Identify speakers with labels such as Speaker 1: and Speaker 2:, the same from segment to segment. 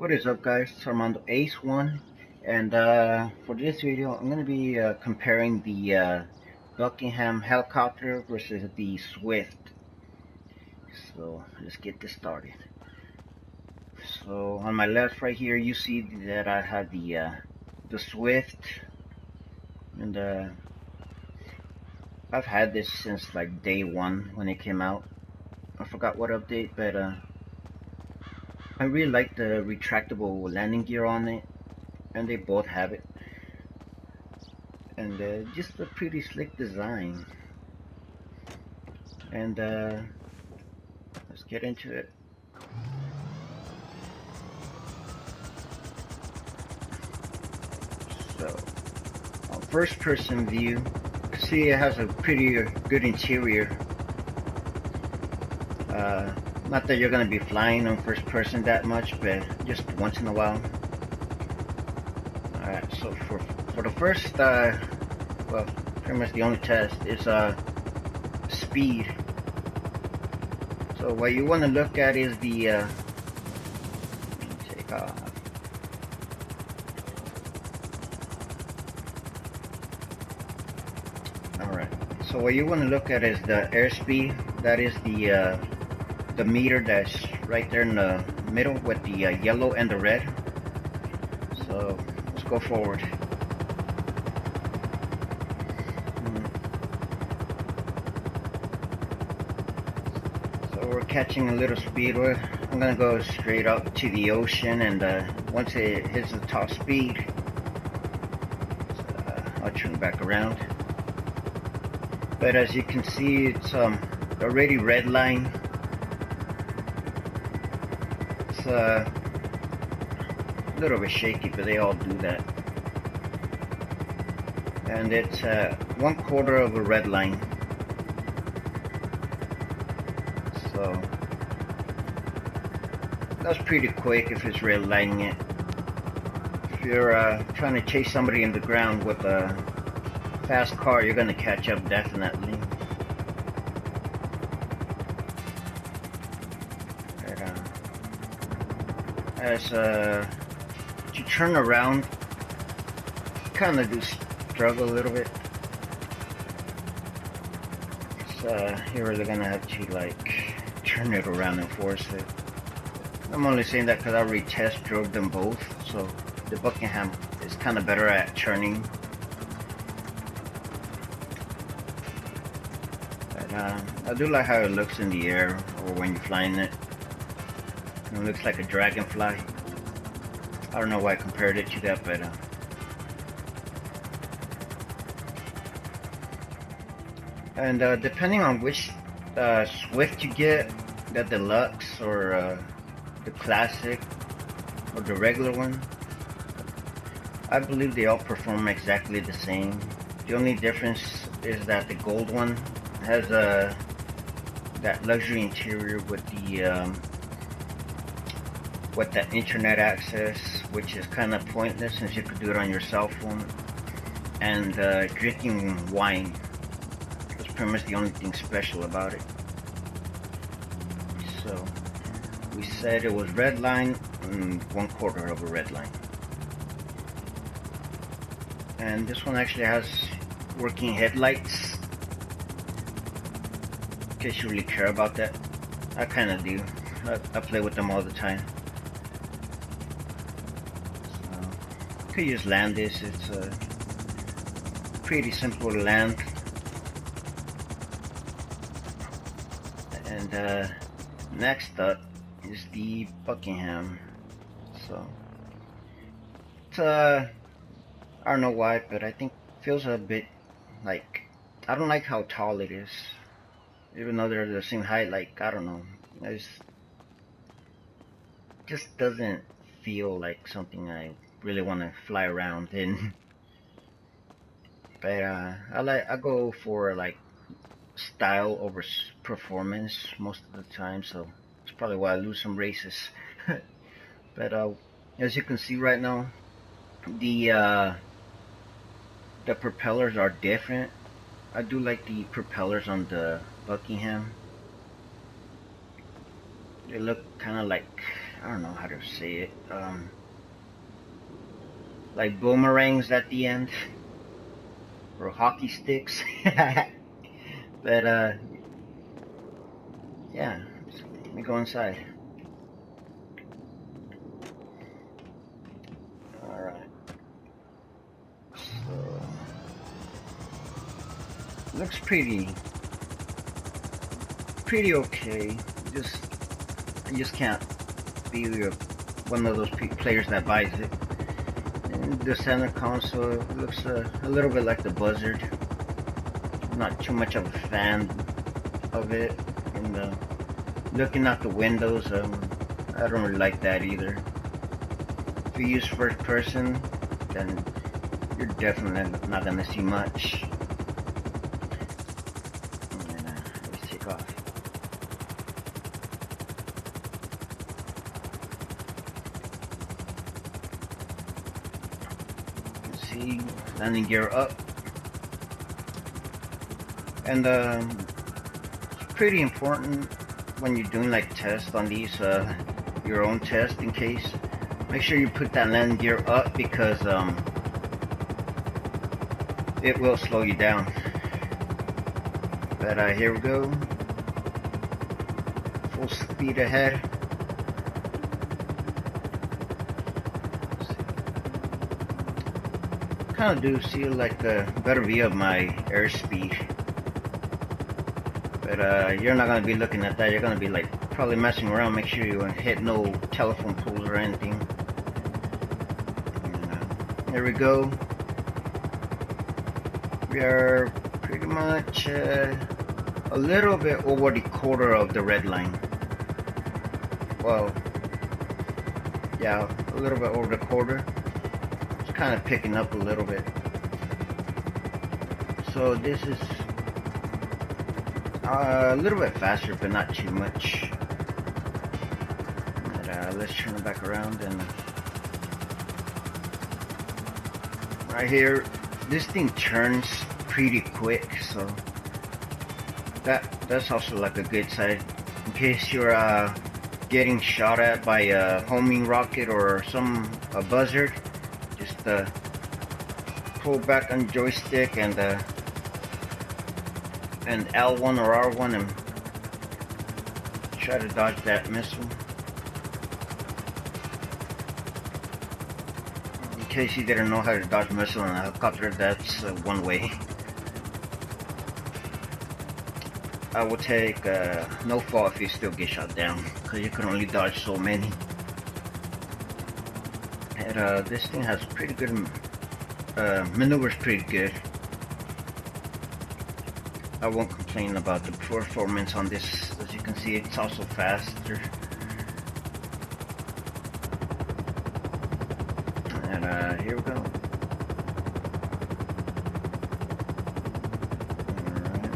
Speaker 1: What is up, guys? It's Armando Ace One, and for this video, I'm going to be comparing the Buckingham helicopter versus the Swift. So let's get this started. So on my left, right here, you see that I have the Swift, and I've had this since like day one when it came out. I forgot what update, but I really like the retractable landing gear on it, and they both have it. And just a pretty slick design. And let's get into it. So on first person view, see it has a pretty good interior. Not that you're going to be flying on first person that much, but just once in a while. Alright, so for the first well, pretty much the only test is speed. So what you want to look at is the take off. Alright, so what you want to look at is the airspeed. That is the meter that's right there in the middle with the yellow and the red. So let's go forward. So we're catching a little speed. I'm gonna go straight up to the ocean, and once it hits the top speed, I'll turn back around. But as you can see, it's already red line. It's a little bit shaky, but they all do that. And it's 1/4 of a red line. So that's pretty quick if it's red lining it. If you're trying to chase somebody in the ground with a fast car, you're gonna catch up definitely. As you turn around, kind of do struggle a little bit. So you're really gonna have to like turn it around and force it. I'm only saying that because I already test drove them both, so the Buckingham is kind of better at turning. But I do like how it looks in the air or when you're flying it. It looks like a dragonfly. I don't know why I compared it to that, but and depending on which Swift you get, the deluxe or the classic or the regular one, I believe they all perform exactly the same. The only difference is that the gold one has that luxury interior with that internet access, which is kind of pointless since you could do it on your cell phone, and drinking wine. That's pretty much the only thing special about it. So we said it was red line and 1/4 of a red line. And this one actually has working headlights, in case you really care about that. I kind of do. I play with them all the time. You could just land this. It's pretty simple to land. And next up is the Buckingham. So it's I don't know why, but I think it feels a bit like, I don't like how tall it is, even though they're the same height. Like, I don't know, it just doesn't feel like something I really want to fly around in. But I go for like style over performance most of the time, so it's probably why I lose some races. But as you can see right now, the propellers are different. I do like the propellers on the Buckingham. They look kind of like I don't know how to say it, like boomerangs at the end, or hockey sticks. But yeah, let me go inside. Alright, so looks pretty okay. I just can't be one of those players that buys it. And the center console looks a little bit like the Buzzard. I'm not too much of a fan of it. And looking out the windows, I don't really like that either. If you use first person, then you're definitely not gonna see much. And let's take off. See, landing gear up, and it's pretty important when you're doing like tests on these, your own test in case. Make sure you put that landing gear up because it will slow you down. But here we go, full speed ahead. Kind of do see like a better view of my airspeed, but you're not gonna be looking at that. You're gonna be like probably messing around. Make sure you hit no telephone poles or anything. And, there we go. We are pretty much a little bit over the quarter of the red line. Well, yeah, a little bit over the quarter. Kind of picking up a little bit, so this is a little bit faster, but not too much. But, let's turn it back around, and right here, this thing turns pretty quick, so that's also like a good side in case you're getting shot at by a homing rocket or a buzzard. Just pull back on joystick and L1 or R1 and try to dodge that missile. In case you didn't know how to dodge missile in a helicopter, that's one way. I will take no fault if you still get shot down, because you can only dodge so many. And this thing has pretty good maneuvers, pretty good. I won't complain about the performance on this. As you can see, it's also faster. And here we go. Alright.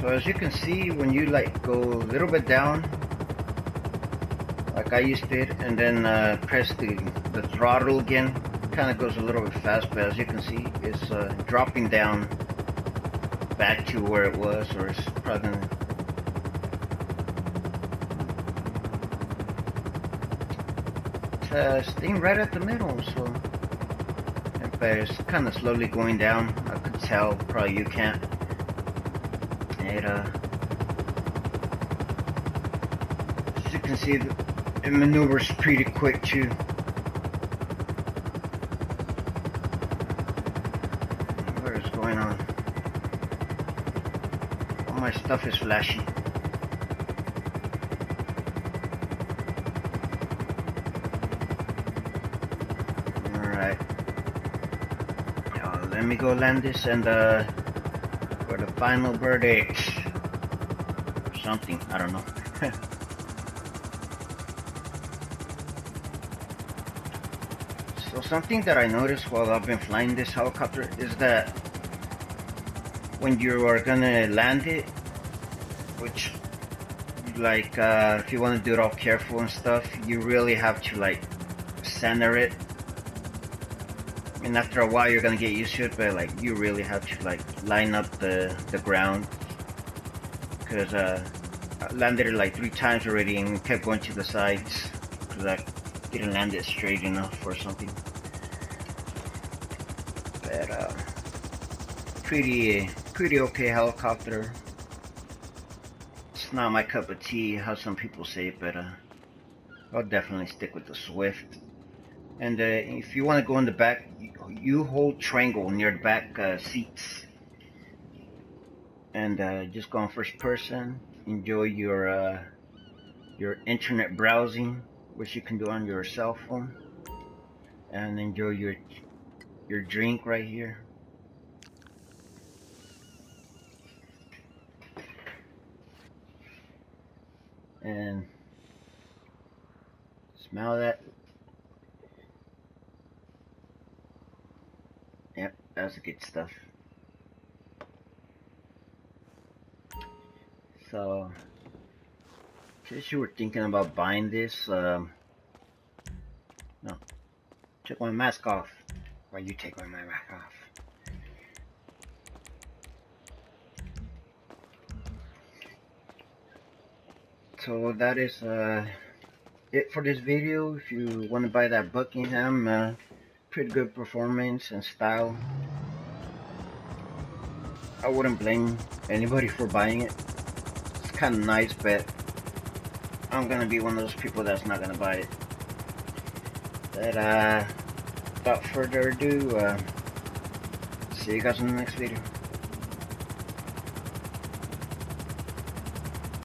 Speaker 1: So as you can see, when you like go a little bit down, like I used it, and then press the throttle again, kind of goes a little bit fast, but as you can see, it's dropping down back to where it was, or it's probably staying right at the middle, so but it's kind of slowly going down. I could tell, probably you can't. It as you can see, it maneuvers pretty quick too. What is going on? All my stuff is flashing. Alright. Let me go land this and for the final verdict. Something, I don't know. So something that I noticed while I've been flying this helicopter is that when you are gonna land it, which like if you want to do it all careful and stuff, you really have to like center it. And after a while you're gonna get used to it, but like you really have to like line up the ground, because I landed it like 3 times already and kept going to the sides because I didn't land it straight enough or something. But pretty okay helicopter. It's not my cup of tea, how some people say it, but I'll definitely stick with the Swift. And if you want to go in the back, you hold triangle near the back seats, and just go on first person. Enjoy your internet browsing, which you can do on your cell phone, and enjoy your drink right here. And smell that. Yep, that's the good stuff. So, since you were thinking about buying this, no, take my mask off. Why you take my mask off? So that is it for this video. If you want to buy that Buckingham, pretty good performance and style. I wouldn't blame anybody for buying it. It's kind of nice, but I'm gonna be one of those people that's not gonna buy it. But without further ado, see you guys in the next video.